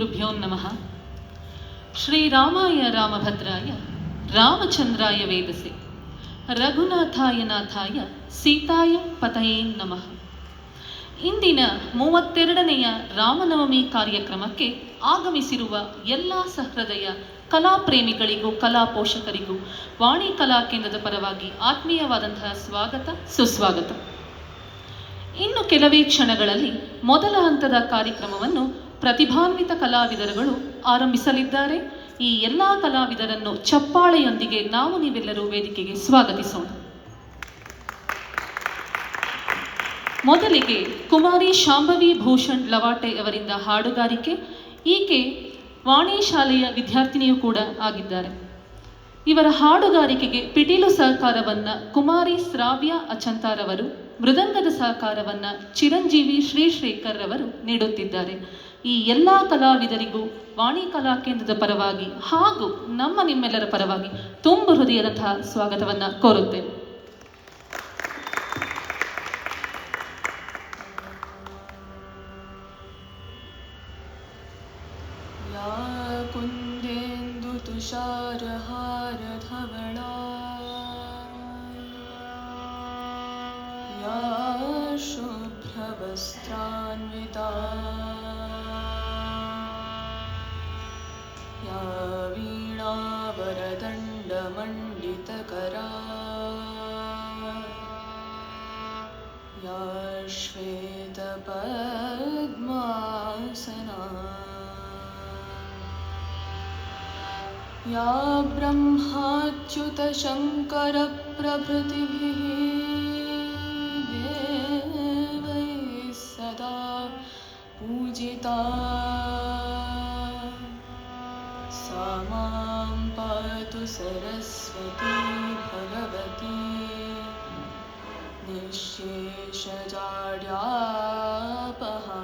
ಗುರುಭ್ಯೋ ನಮಃ. ಶ್ರೀರಾಮಾಯ ರಾಮಭದ್ರಾಯ ರಾಮಚಂದ್ರಾಯ ವೇದಸೆ ರಘುನಾಥಾಯ ನಾಥಾಯ ಸೀತಾಯ ಪತಯೇ ನಮಃ. ಇಂದಿನ 32ನೇಯ ರಾಮನವಮಿ ಕಾರ್ಯಕ್ರಮಕ್ಕೆ ಆಗಮಿಸಿರುವ ಎಲ್ಲ ಸಹೃದಯ ಕಲಾಪ್ರೇಮಿಗಳಿಗೂ ಕಲಾ ಪೋಷಕರಿಗೂ ವಾಣಿ ಕಲಾ ಕೇಂದ್ರದ ಪರವಾಗಿ ಆತ್ಮೀಯವಾದಂತಹ ಸ್ವಾಗತ ಸುಸ್ವಾಗತ. ಇನ್ನು ಕೆಲವೇ ಕ್ಷಣಗಳಲ್ಲಿ ಮೊದಲ ಹಂತದ ಕಾರ್ಯಕ್ರಮವನ್ನು ಪ್ರತಿಭಾನ್ವಿತ ಕಲಾವಿದರುಗಳು ಆರಂಭಿಸಲಿದ್ದಾರೆ. ಈ ಎಲ್ಲ ಕಲಾವಿದರನ್ನು ಚಪ್ಪಾಳೆಯೊಂದಿಗೆ ನಾವು ನೀವೆಲ್ಲರೂ ವೇದಿಕೆಗೆ ಸ್ವಾಗತಿಸೋಣ. ಮೊದಲಿಗೆ ಕುಮಾರಿ ಶಾಂಭವಿ ಭೂಷಣ್ ಲವಾಟೆ ಅವರಿಂದ ಹಾಡುಗಾರಿಕೆ. ಈಕೆ ವಾಣಿ ಶಾಲೆಯ ವಿದ್ಯಾರ್ಥಿನಿಯೂ ಕೂಡ ಆಗಿದ್ದಾರೆ. ಇವರ ಹಾಡುಗಾರಿಕೆಗೆ ಪಿಟೀಲು ಸಹಕಾರವನ್ನ ಕುಮಾರಿ ಶ್ರಾವ್ಯ ಅಚಂತಾರವರು, ಮೃದಂಗದ ಸಹಕಾರವನ್ನ ಚಿರಂಜೀವಿ ಶ್ರೀಶೇಖರ್ ರವರು ನೀಡುತ್ತಿದ್ದಾರೆ. ಈ ಎಲ್ಲ ಕಲಾವಿದರಿಗೂ ವಾಣಿ ಕಲಾ ಕೇಂದ್ರದ ಪರವಾಗಿ ಹಾಗೂ ನಿಮ್ಮೆಲ್ಲರ ಪರವಾಗಿ ತುಂಬ ಹೃದಯದಂತಹ ಸ್ವಾಗತವನ್ನ ಕೋರುತ್ತೇನೆ. ಕುಂದೇಂದು ತುಷಾರಹಾರ ಧವಳಾ ಯಾ ಶುಭ್ರವಸ್ತ್ರಾನ್ವಿತಾ ಯಾ ವೀಣಾವರದಂಡಮಂಡಿತಕರಾ ಯಾ ಶ್ವೇತಪದ್ಮಾಸನಾ या ब्रह्माच्युतशङ्करप्रभृतिभिः देवैः सदा पूजिता सा मां पातु Saraswati Bhagwati निःशेषजाड्यापहा.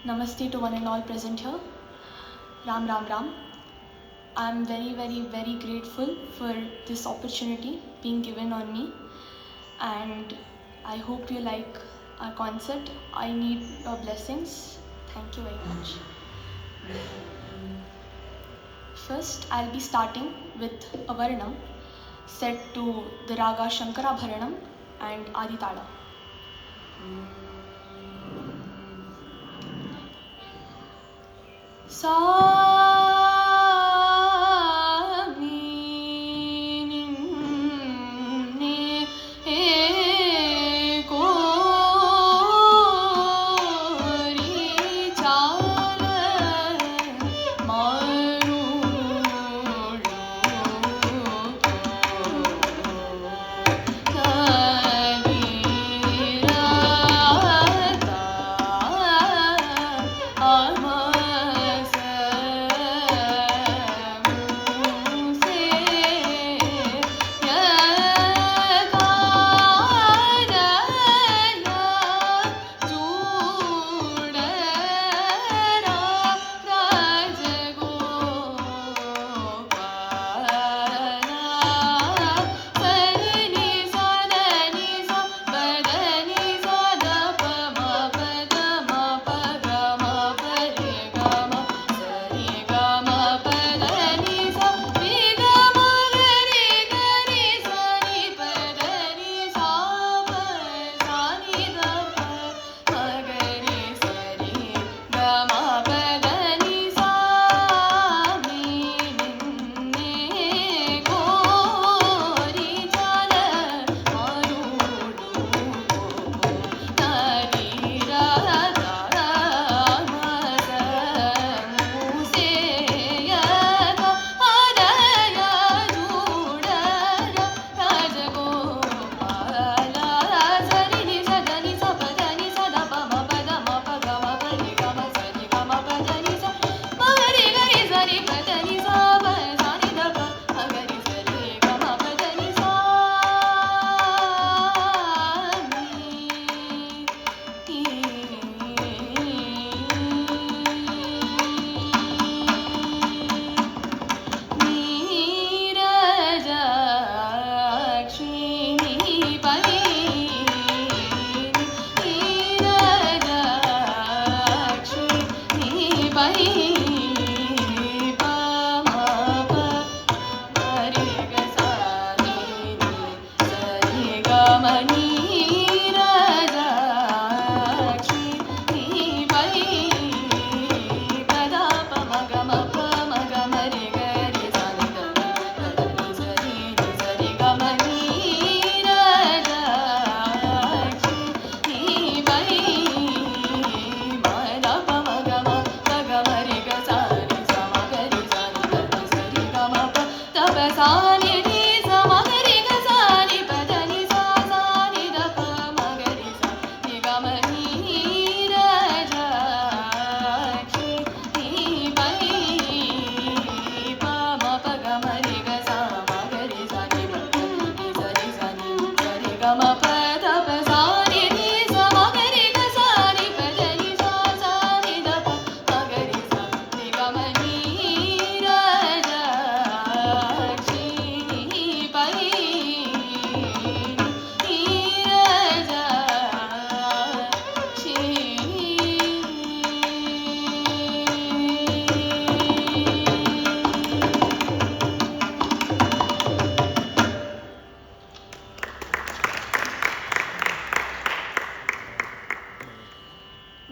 Namaste to one and all present here. Ram Ram Ram. I am very grateful for this opportunity being given on me, and I hope you like our concert. I need your blessings. Thank you very much. First, I'll be starting with a Varnam set to the Raga Shankarabharanam and Aditala. सा मी निन्ने कोरी चाल मारूळो कवीराता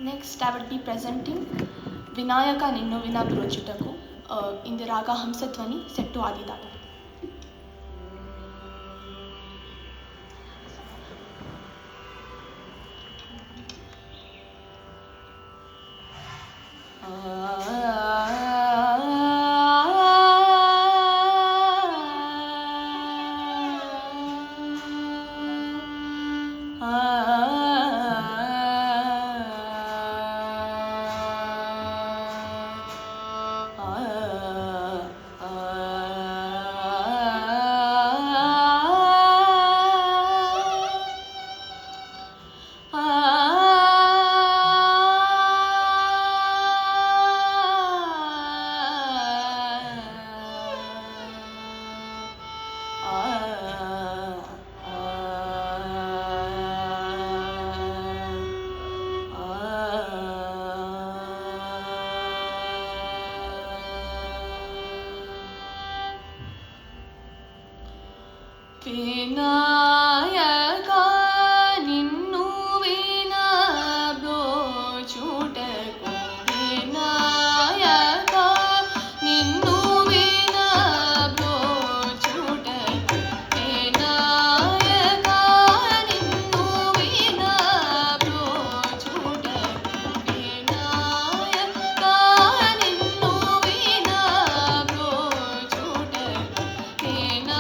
Next, I would be presenting Vinayaka Ninnu Vina Brochutaku in the Raga Hamsadhwani set to Adidata. Vinayaka ನಿನ್ನು ವಿನ ಬ್ರೋಚುಟಕು ವಿನಾಯಕ ನಿನ್ನು ವಿನ ಬ್ರೋಚುಟಕು ವಿನಾಯಕ ನಿನ್ನು ವಿನ ಬ್ರೋಚುಟಕು ವಿನಾಯಕ ನಿನ್ನು ವಿನ ಬ್ರೋಚುಟಕು Vinayaka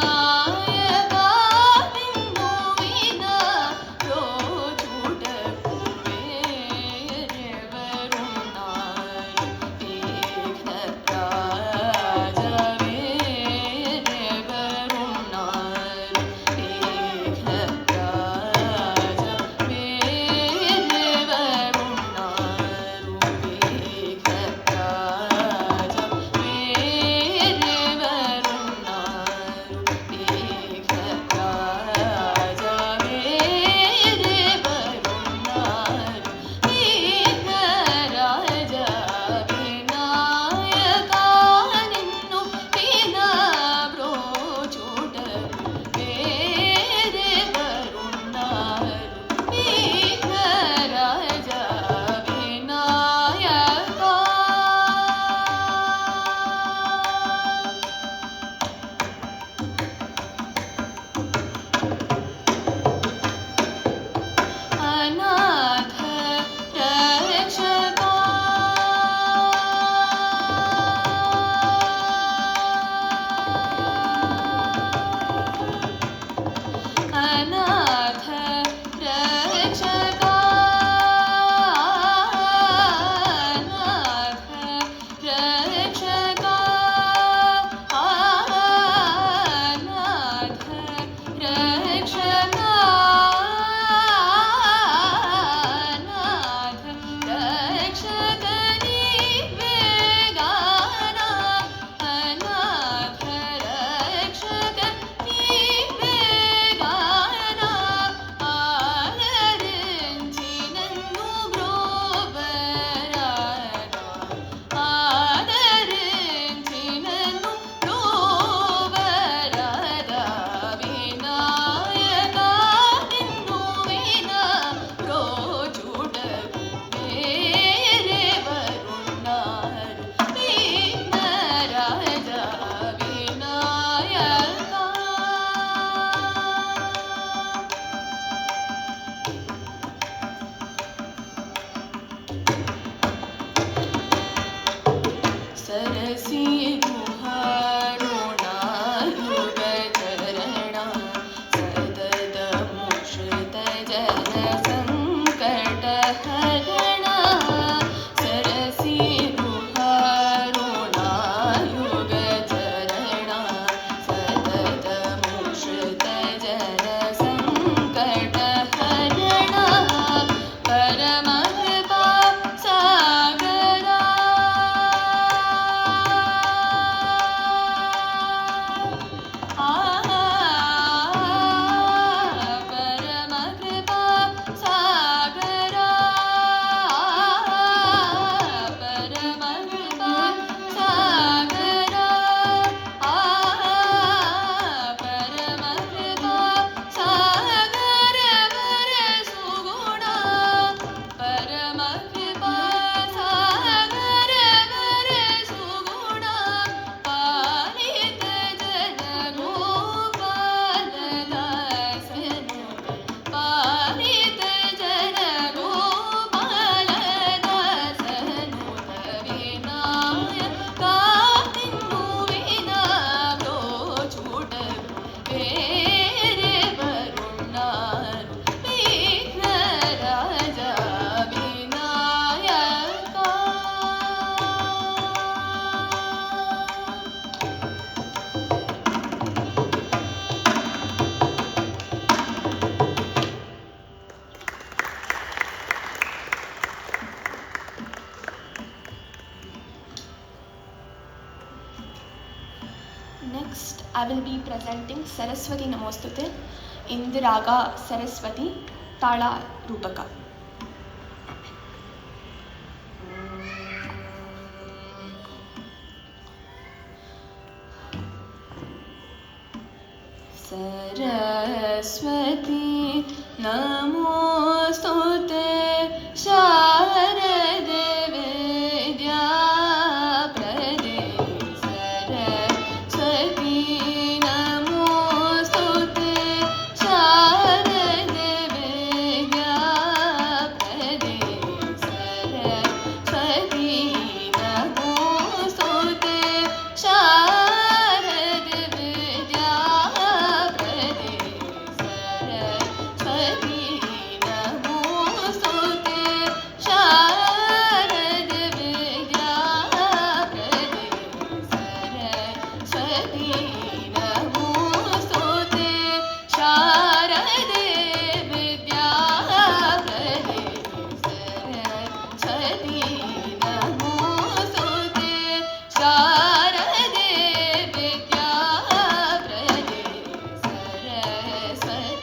I will be presenting Saraswati Namostute in the Raga Saraswati Tala Rupaka. Saraswati Namostute Sharade Vidya Prade Saraswati Namostute Sharade Vidya Prade Saraswati Namostute Sharade Vidya Prade Saraswati Namostute Sharade Vidya Prade Saraswati Namostute Sharade Vidya Prade Saraswati Namostute Sharade Vidya Prade Saraswati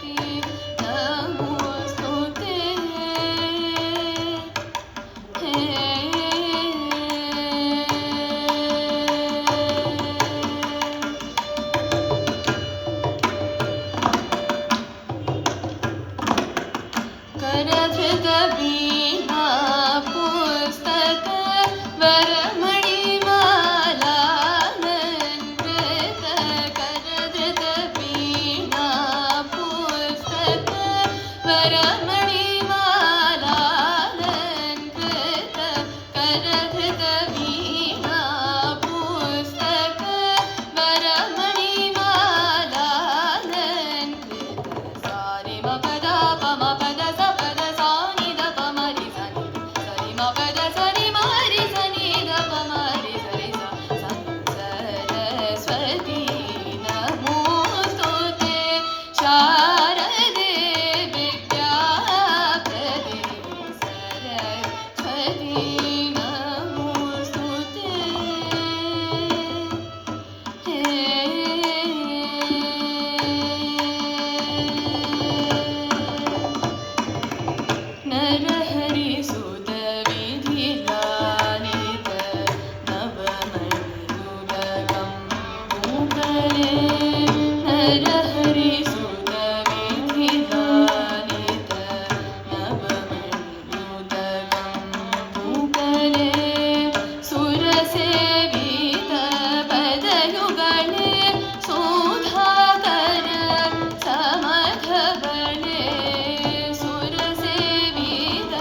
करधृत वीणा पुस्तक वरमणि माला नन्वित करधृत वीणा पुस्तक वरमणि माला नन्वित करधृत वीणा पुस्तक वरमणि माला नन्वित सारे मपदा पम पद सपद सानि the पमरि सनि सरि मपद सरि मरि सनि द पमरि सरि स सरस्वती नमोस्तुते शारदे विद्या प्रदे सरस्वती नमोस्तुते नरहरि सुत विधि लालित नवमणियुगं भूकले नरहरि सुत विधि लालित नवमणियुगं भूकले सुरसेवित पदयुगले सुधाकर समघबले सुरसेवित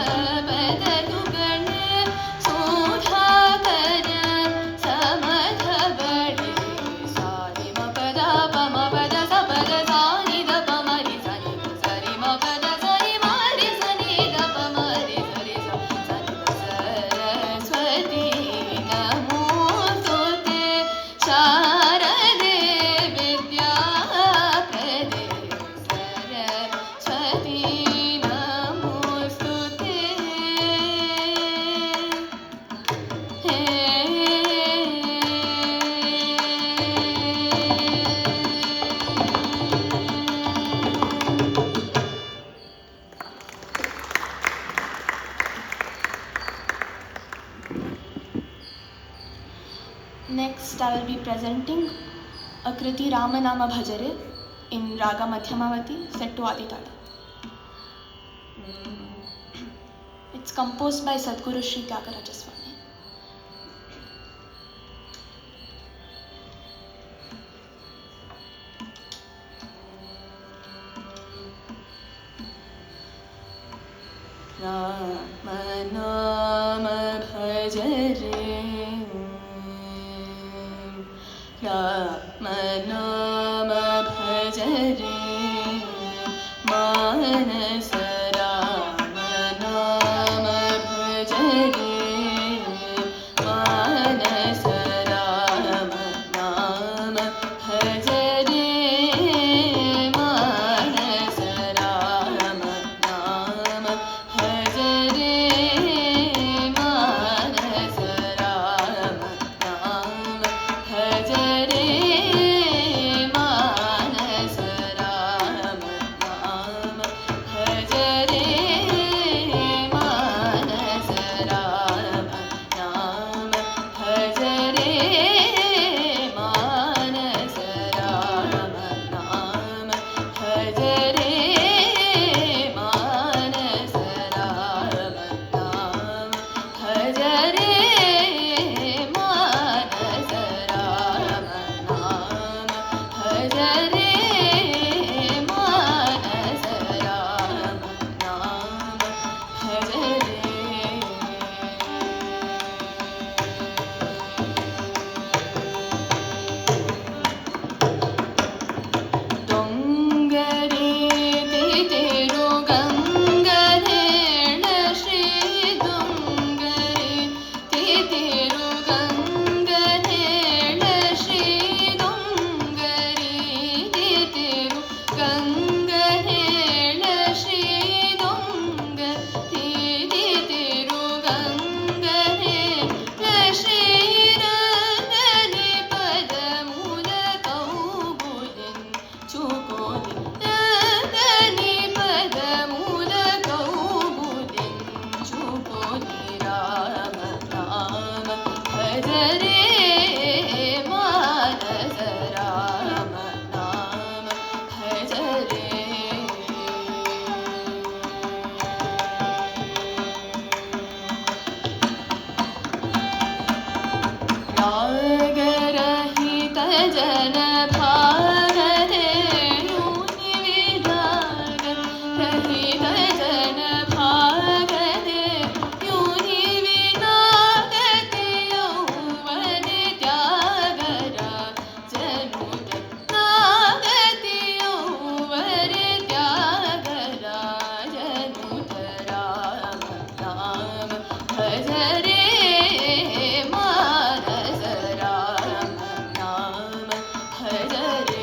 पदयुगले सुधाकर समघबले सारि मपद पम पद सपद सानि द पमरि सनि सरि मपद सरि मरि सनि द पमरि सरि स सरस्वती नमोस्तुते शारदे विद्या प्रदे सरस्वती नमोस्तुते Next, I will be presenting a Kriti Ramanama Bhajare in Raga Madhyamavati set to Aditala. It's composed by Sadguru Sri Tyagaraja Swami. Ram नाम भजरे राम नाम भजरे मानस राम नाम भजरे मानस राम नाम भजरे मानस राम नाम भजरे मानस ಭಜರೆ ಮಾನಸ ರಾಮ ನಾಮ ಭಜರೆ ರಾಗರಹಿತ ಜನ ಭಾಗದೆ ಯೋನಿ ವಿರಾಗ ರಹಿತ ಜನ ಭಾಗದೆ ಯೋನಿ ವಿನಾಗತೆ ಯೌವನೆ ತ್ಯಾಗರ ಜನುತ ನಾಗತೆ ಯೌವನೆ ತ್ಯಾಗರ ಜನುತ ರಾಮ ನಾಮ ಭಜರೆ ಮಾನಸ ರಾಮ ನಾಮ ಭಜರೆ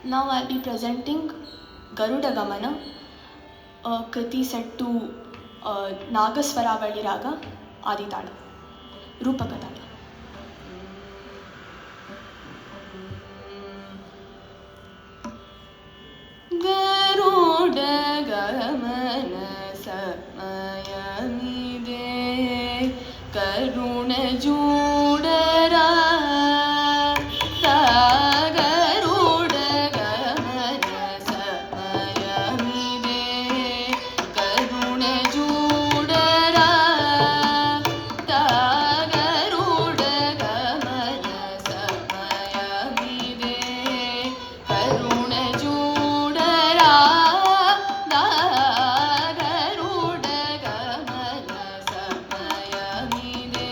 Now I'll be presenting Garuda Gamana, a kriti set to Nagaswaravali Raga Aditala, Rupaka Tala. Garuda ಗಮನ ಸಮಯಮಿದೆ ಕರುಣ ಜೂಡರ ಗರುಡ ಗಮನ ಸಮಯಮಿದೆ ಕರುಣ ಜೂಡರ ಗರುಡ ಗಮನ ಸಮಯಮಿದೆ ಕರುಣ ಜೂಡರ ಗರುಡ ಗಮನ ಸಮಯಮಿದೆ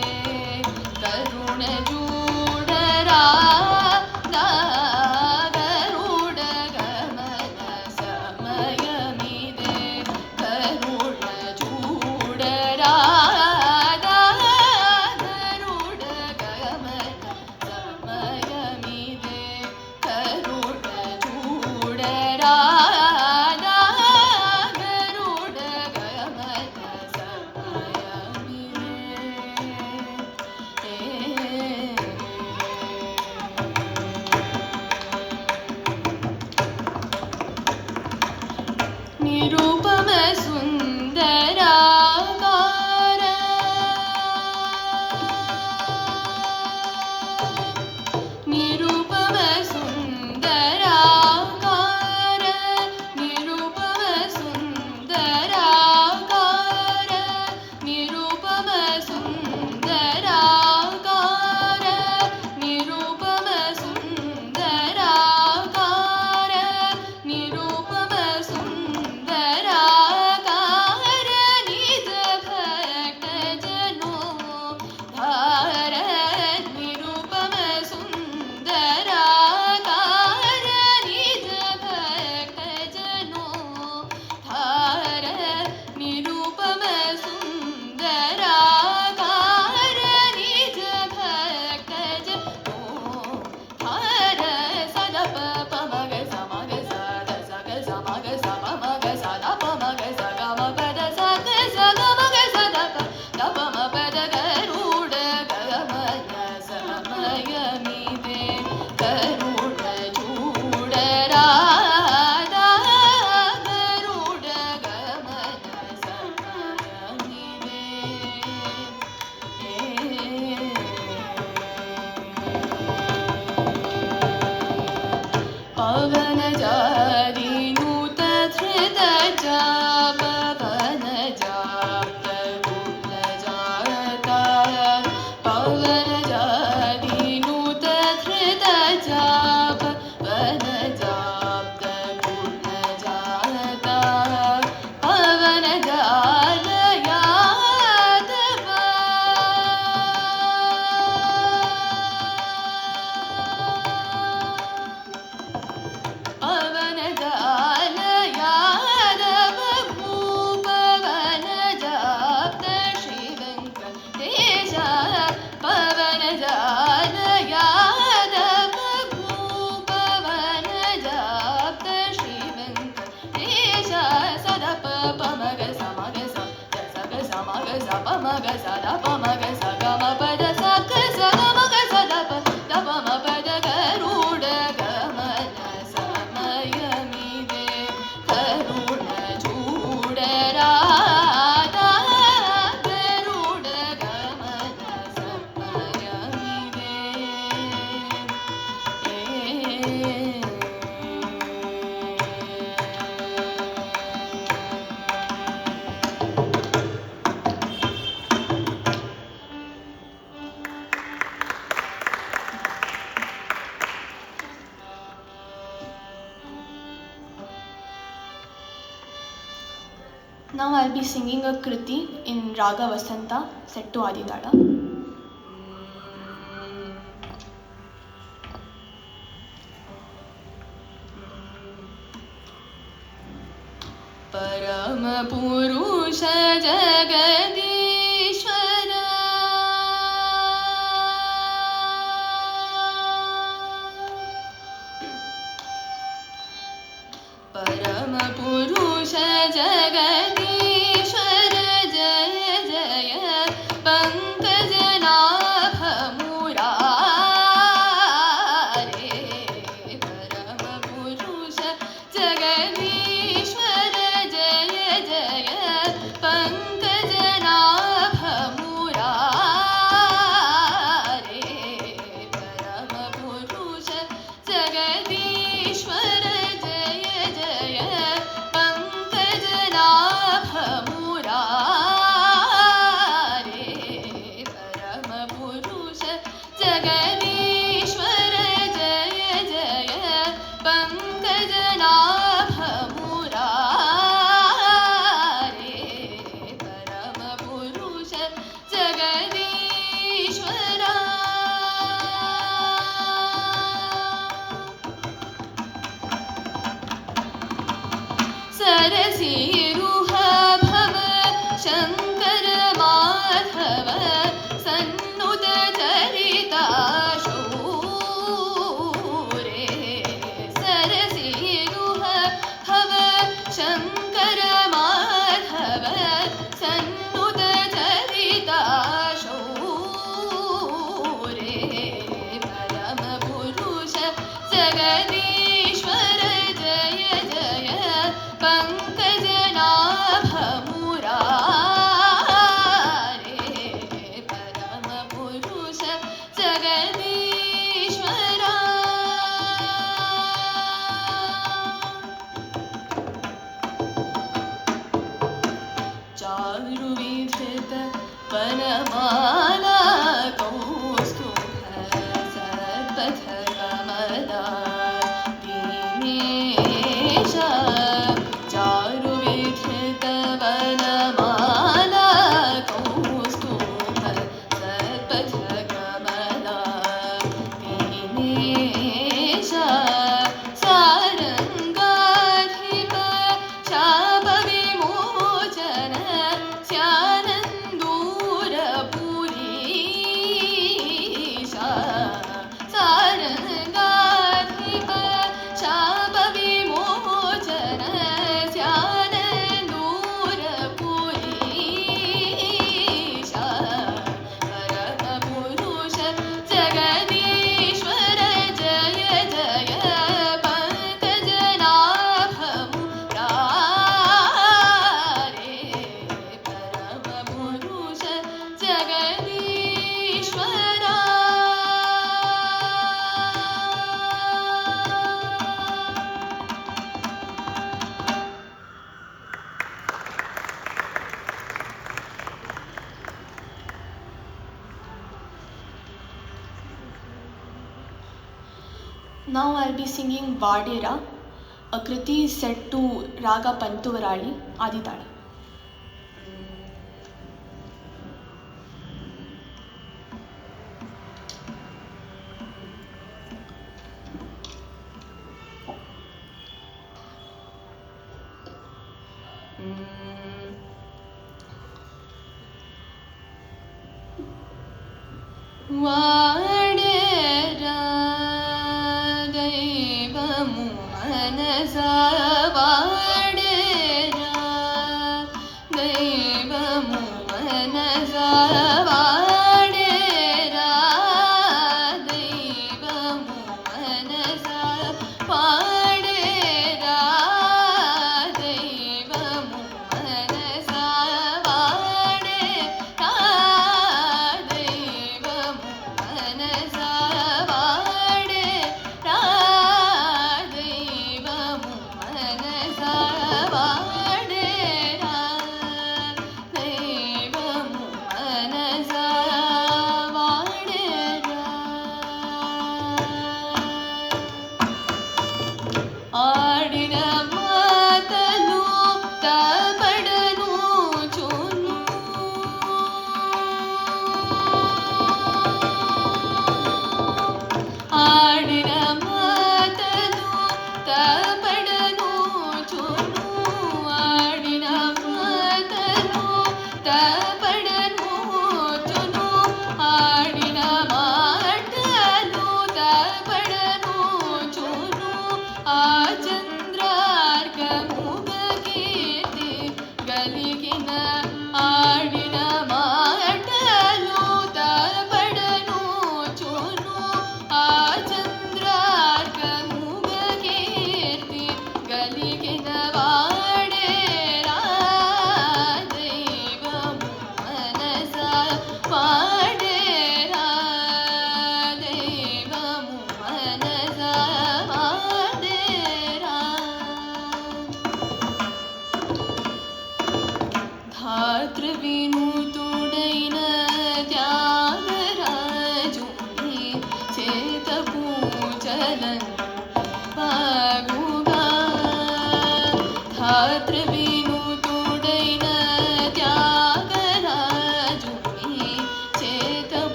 Now I'll be singing a Kriti in Raga Vasanta set to Aditala. परम पुरुष जगदीश्वर परम पुरुष जगदीश्वर जय जय पंकजनाभ मुरारे परम पुरुष जगदीश्वर जय जय पंकजनाभ मुरारे परम पुरुष जगदीश्वर जय जय पंकजनाभ मुरारे परम पुरुष जगदीश्वर जय जय पंकजनाभ मुरारे परम पुरुष जगदीश्वरा सरसीरुह भव शंकर माधव सन्नुत चरिता शूरे सरसीरुह भव शंकर माधव सन्नुत चरिता शूरे परम पुरुष जगदीश्वर जय जय पंकजनाभ मुरारे परम पुरुष जगदीश्वरा चारु विधृत वनमाला कौस्तुभ सर्पथ कमला दीनेश चारु विधृत वनमाला कौस्तुभ सर्पथ कमला दीनेश सारंगाधिप शाप विमोचन स्यानन्दूर पुरीशा सारंगाधिप शाप विमोचन स्यानन्दूर पुरीशा परम पुरुष जगदीश्वर जय जय पंकजनाभ मुरारे परम पुरुष Jagadishwara Now I'll be singing Vadera, a Kriti set to Raga Pantuvarali Aditala. वाडेरा दैवमु Mansa वाडेरा दैवमु Mansa वाडेरा दैवमु Mansa वाडेरा दैवमु Mansa वाडेरा दैवमु Mansa वाडेरा दैवमु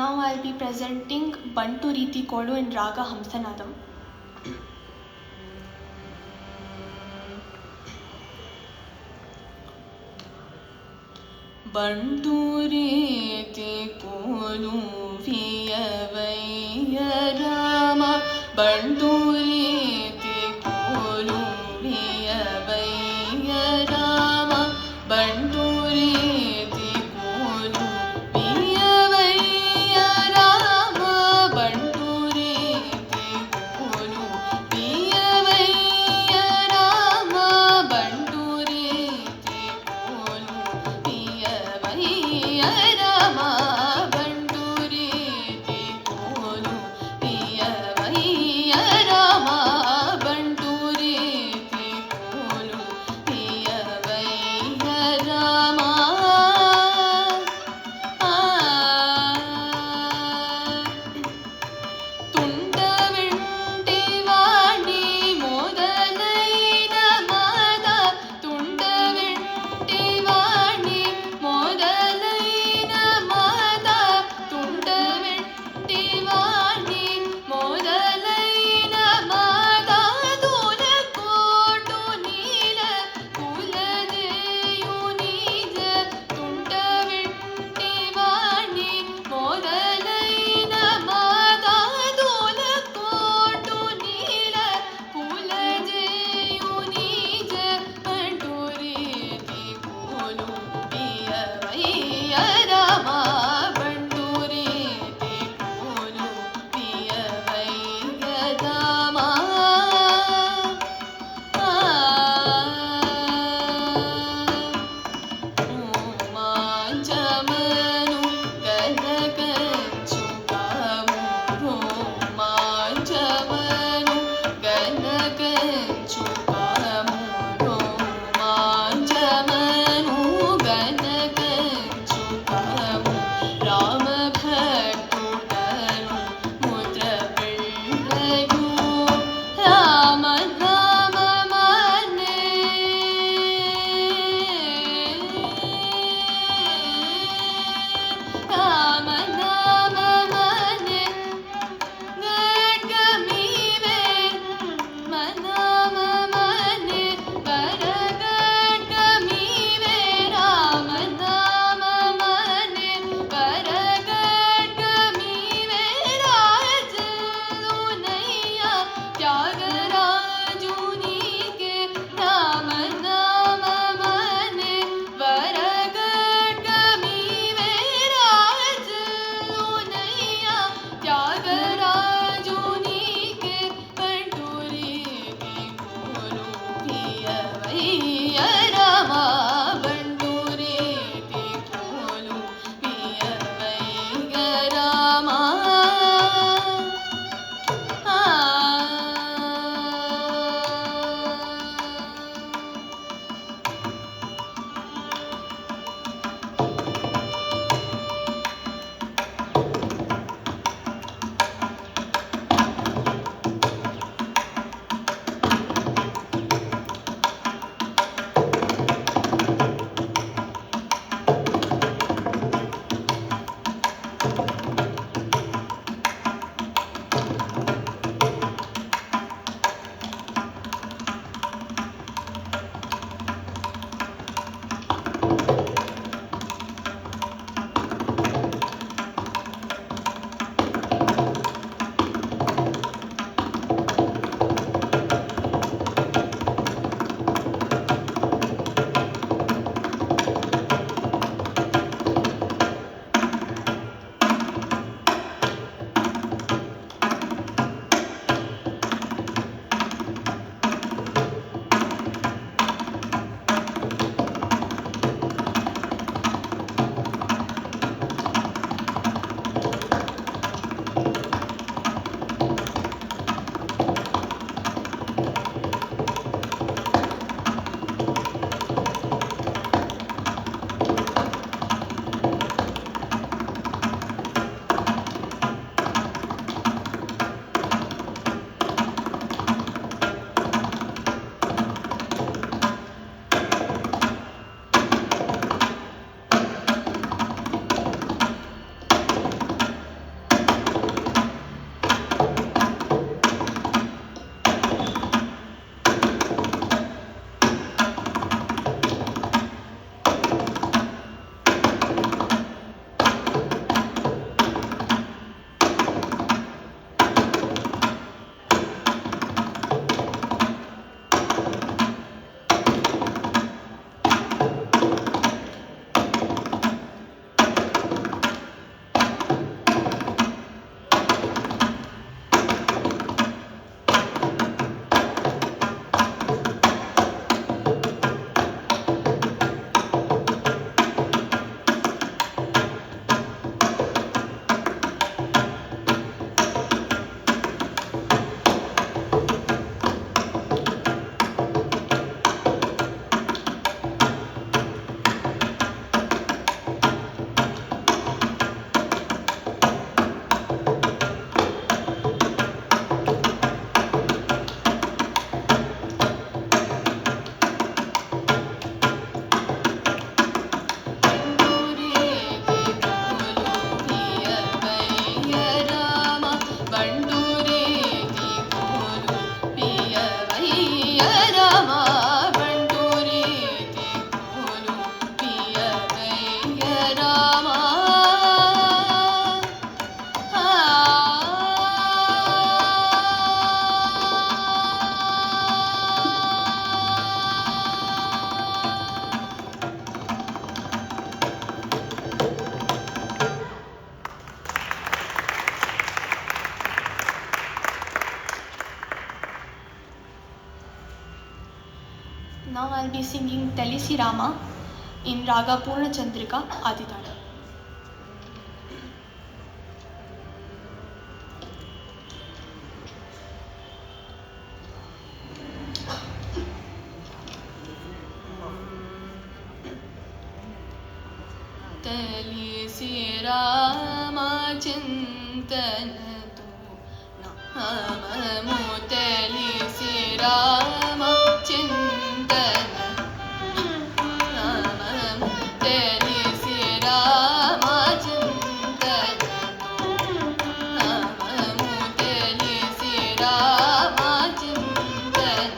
Now I'll be presenting Bantu Riti Kolu in Raga Hamsanadam. Bantu Riti Kolu Viyavaiya Rama, Bantu Riti Kolu Viyavaiya Rama, Bantu Riti Kolu Viyavaiya Rama, Bantu Riti Kolu Viyavaiya Rama, Bantu Riti Kolu Viyavaiya Rama, Bantu Riti Kolu Viyavaiya Rama. Now I'll be singing Telisi Rama in Raga Purna Chandrika Aditala. तलिसि Rama चिंतन तो नाममु तलिसि रामा चिंतन नाममु तलिसि रामा चिंतन नाममु तलिसि रामा चिंतन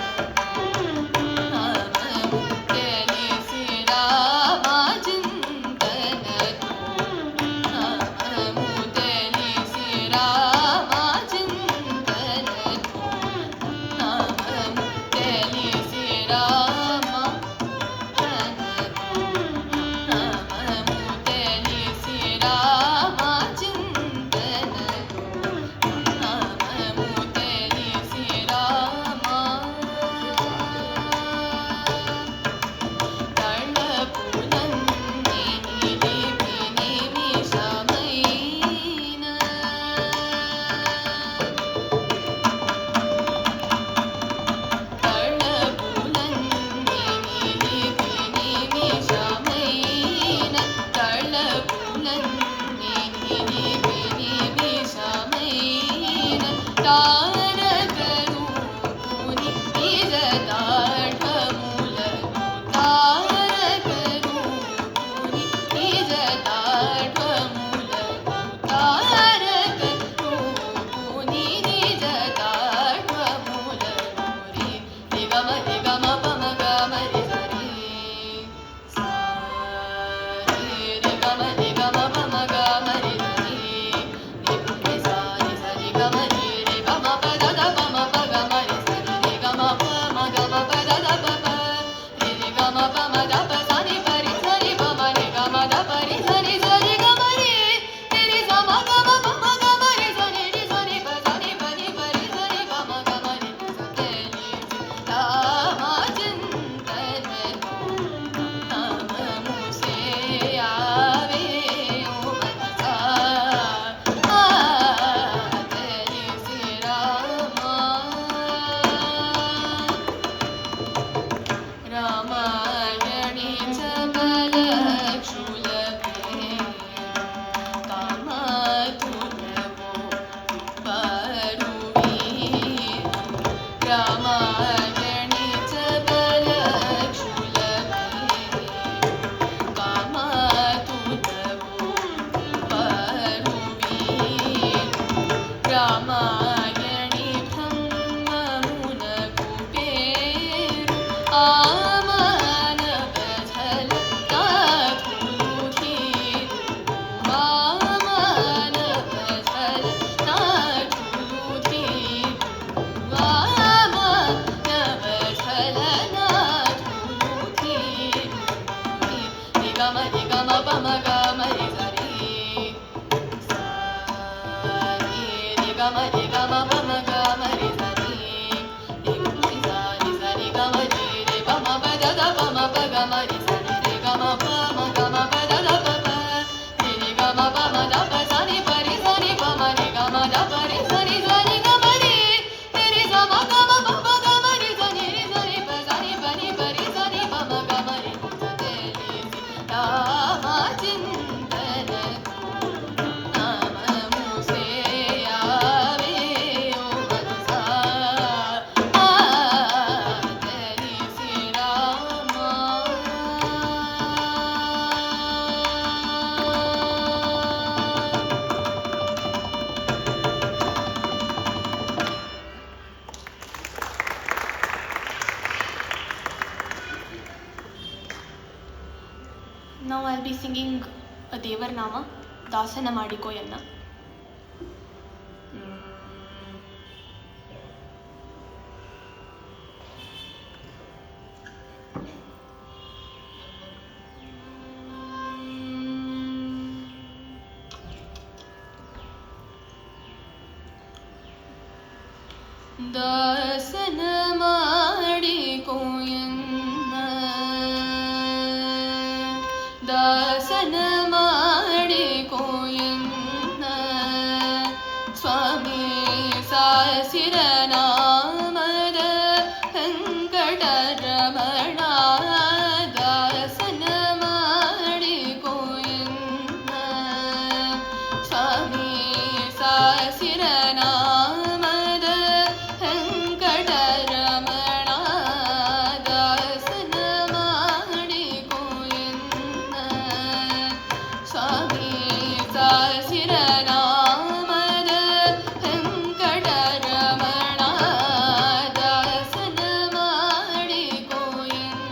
नाममु तलिसि रामा चिंतन नाममु तलिसि रामा चिंतन नाममु तलिसि रामा नाममु तलिसि रामा चिंतन नाममु तलिसि रामा तळपुलन्नि निमिषमैन तळपुलन्नि निमिषमैन तळपुलन्नि निमिषमैन तारकरूपुनि निजदाढमुलनु तारकरूपुनि निजदाढमुलनु तारकरूपुनि निजदाढमुलनु रे गम पम गम रे सरि सा रे गम पम गम रे सरि रे सा रे सरि गम रे गम प द पम प गम रे सरि रे गम पम गम प द प रे गम पम द प सनि परि सरि पम रे गम द परि सनि सरि गम रे तेरी सम गम पम गम रे सनि रे सनि प सनि परि परि सरि पम गम रे सतेली रामा चिंतन नाममु से आवे ओ मनसा तलिसि रामा रामायणी चपलक्षुलभे कामधुरवो परुवीर रामायणी चपलक्षुलभे कामधुरवो परुवीर रामायणी ब्रह्ममुनकु पेरु आमानवझल नाथुलुधीरु आमानवझल नाथुलुधीरु आमानवझल नाथुलुधीरु रे गम पम गम रे सरि सा रे गम पम गम रे सरि रे सा रे सरि गम रे पम प द पम प गम रे सरि रे गम पम गम प द प रे गम पम द प सनि परि सनि पम रे गम द परि सनि सनि गम रे तेरी सम गम पम गम रे सनि रे सनि प सनि परि परि सनि पम गम रे सतेली रामा चिंतन नाममु से आवे ओ मनसा तलिसि Rama Now I'll be singing a Devar Nama, Dasana Madikoyanna. दासन माडिकोयन्न ದಾಸನ ಮಾಡಿಕೋಯನ್ನ ಸ್ವಾಮಿ ಸಾಸಿರ ನಾಮದ ವೆಂಕಟರಮಣ ದಾಸನ ಮಾಡಿಕೋಯನ್ನ ಸ್ವಾಮಿ ಸಾಸಿರ ನಾಮದ ವೆಂಕಟರಮಣ ದಾಸನ ಮಾಡಿಕೋಯನ್ನ ಸ್ವಾಮಿ ಸಾಸಿರ ನಾಮದ ವೆಂಕಟರಮಣ ದಾಸನ ಮಾಡಿಕೋಯನ್ನ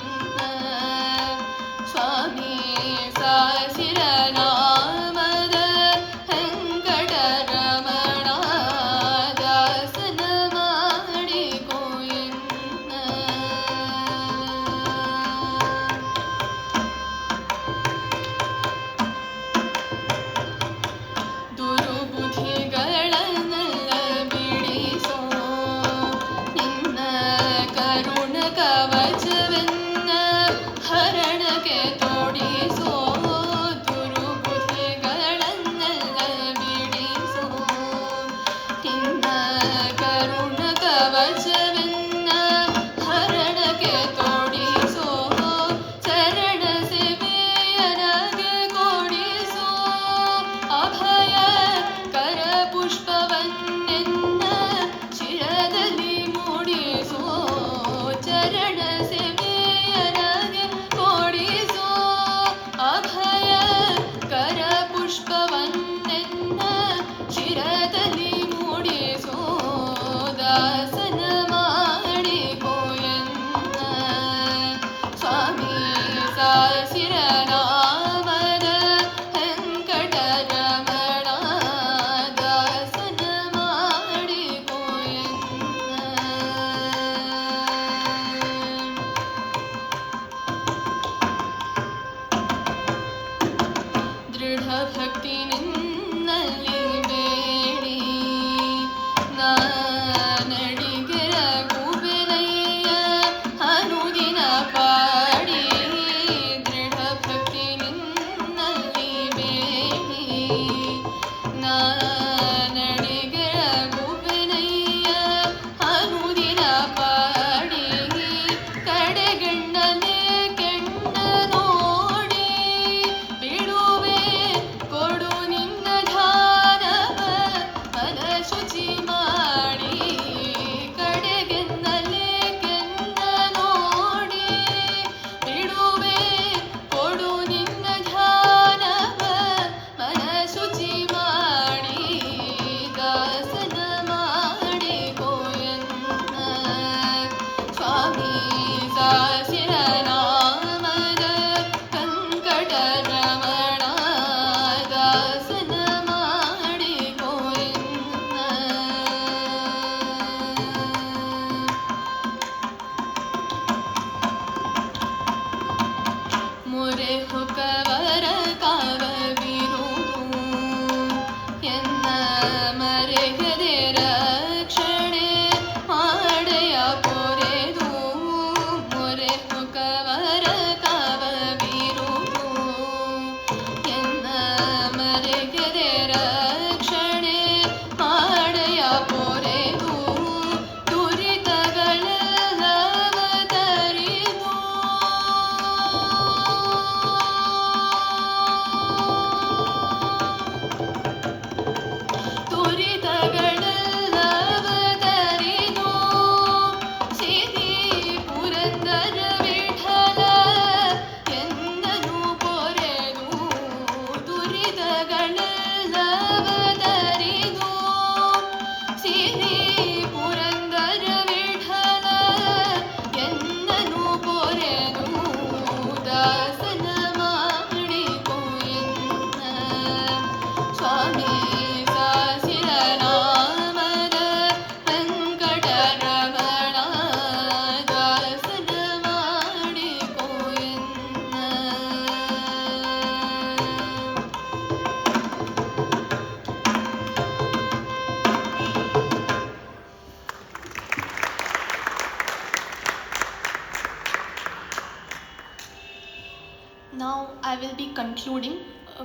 Now I will be concluding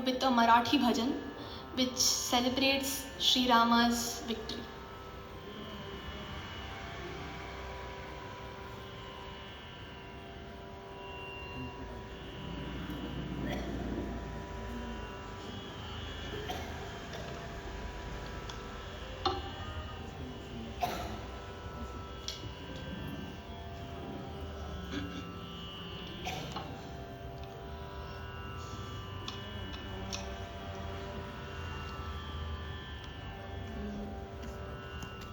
with a Marathi bhajan which celebrates Sri Rama's victory.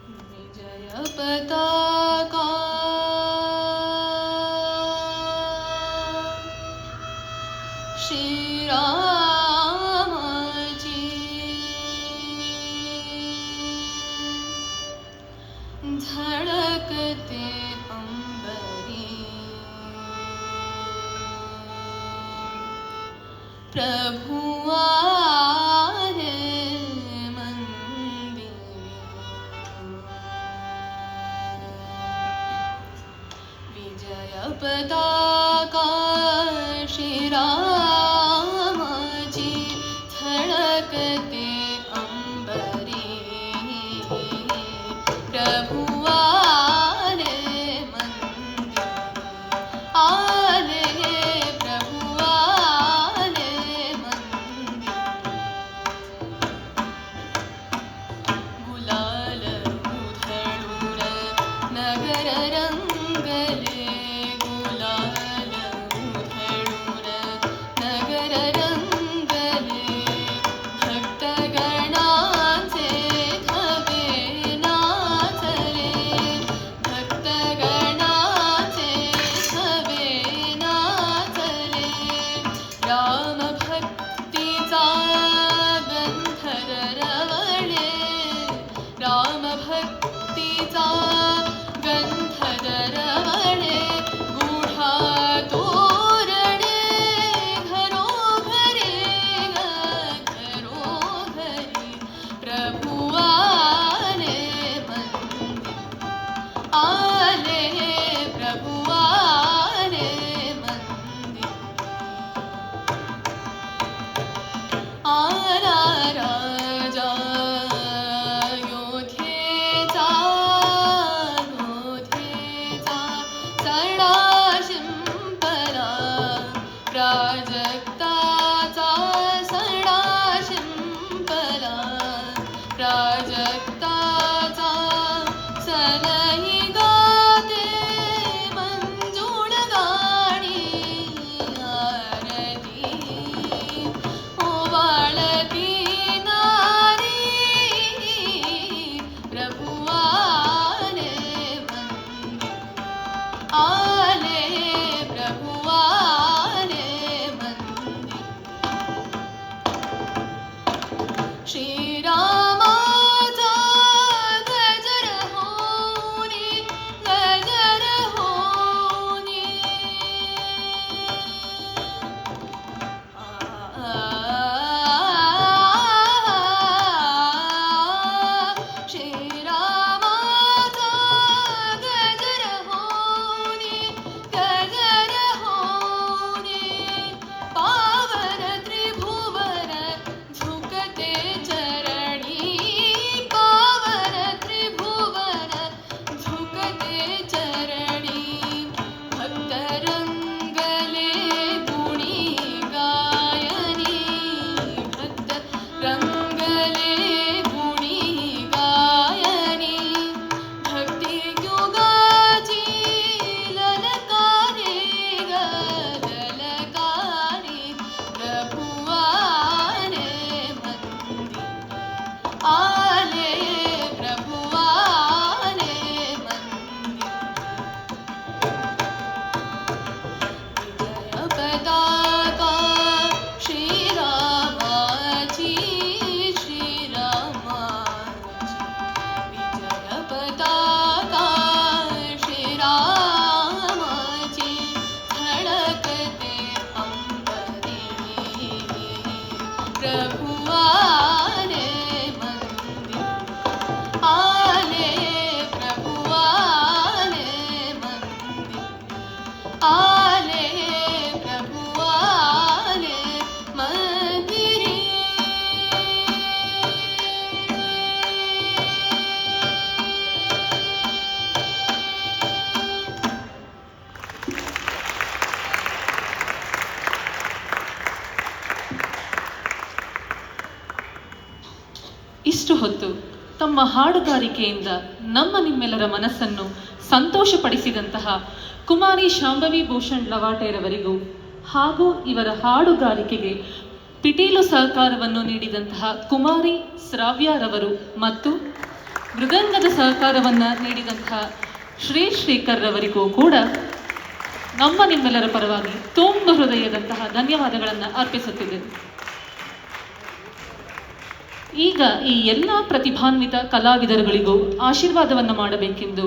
विजय पताका श्री रामाची धडकते अंबरी प्रभु आले मंदिरी विजय पताका श्री रामाची धडकते अंबरी प्रभु आले मंदिरी आले प्रभु आले मंदिरी ಇಷ್ಟು ಹೊತ್ತು ತಮ್ಮ ಹಾಡುಗಾರಿಕೆಯಿಂದ ನಿಮ್ಮೆಲ್ಲರ ಮನಸ್ಸನ್ನು ಸಂತೋಷಪಡಿಸಿದಂತಹ ಕುಮಾರಿ ಶಾಂಭವಿ ಭೂಷಣ್ ಲವಾಟೆರವರಿಗೂ ಹಾಗೂ ಇವರ ಹಾಡುಗಾರಿಕೆಗೆ ಪಿಟೀಲು ಸಹಕಾರವನ್ನು ನೀಡಿದಂತಹ ಕುಮಾರಿ ಶ್ರಾವ್ಯರವರು ಮತ್ತು ಮೃದಂಗದ ಸಹಕಾರವನ್ನು ನೀಡಿದಂತಹ ಶ್ರೀಕರ್ ರವರಿಗೂ ಕೂಡ ನಿಮ್ಮೆಲ್ಲರ ಪರವಾಗಿ ತುಂಬ ಹೃದಯದಂತಹ ಧನ್ಯವಾದಗಳನ್ನು ಅರ್ಪಿಸುತ್ತಿದ್ದೇನೆ. ಈಗ ಈ ಎಲ್ಲ ಪ್ರತಿಭಾನ್ವಿತ ಕಲಾವಿದರುಗಳಿಗೂ ಆಶೀರ್ವಾದವನ್ನು ಮಾಡಬೇಕೆಂದು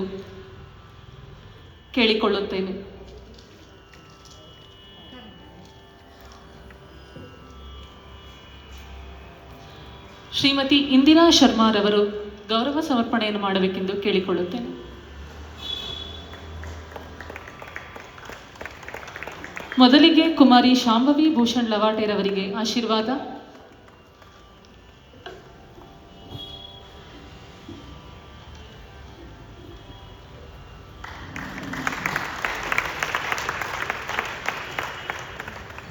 ಕೇಳಿಕೊಳ್ಳುತ್ತೇನೆ. ಶ್ರೀಮತಿ ಇಂದಿರಾ ಶರ್ಮಾರವರು ಗೌರವ ಸಮರ್ಪಣೆಯನ್ನು ಮಾಡಬೇಕೆಂದು ಕೇಳಿಕೊಳ್ಳುತ್ತೇನೆ. ಮೊದಲಿಗೆ ಕುಮಾರಿ ಶಾಂಭವಿ ಭೂಷಣ್ ಲವಾಟೆರವರಿಗೆ ಆಶೀರ್ವಾದ.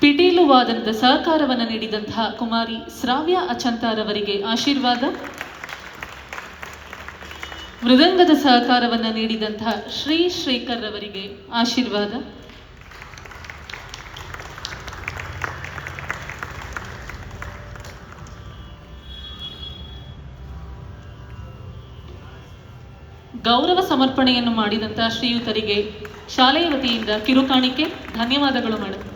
ಪಿಟೀಲು ವಾದನದ ಸಹಕಾರವನ್ನು ನೀಡಿದಂತಹ ಕುಮಾರಿ ಶ್ರಾವ್ಯ ಅಚಂತಾರವರಿಗೆ ಆಶೀರ್ವಾದ. ಮೃದಂಗದ ಸಹಕಾರವನ್ನು ನೀಡಿದಂತಹ ಶ್ರೀಕರ್ ರವರಿಗೆ ಆಶೀರ್ವಾದ. ಗೌರವ ಸಮರ್ಪಣೆಯನ್ನು ಮಾಡಿದಂತಹ ಶ್ರೀಯುತರಿಗೆ ಶಾಲೆಯ ವತಿಯಿಂದ ಕಿರುಕಾಣಿಕೆ ಧನ್ಯವಾದಗಳು ಮೇಡಮ್.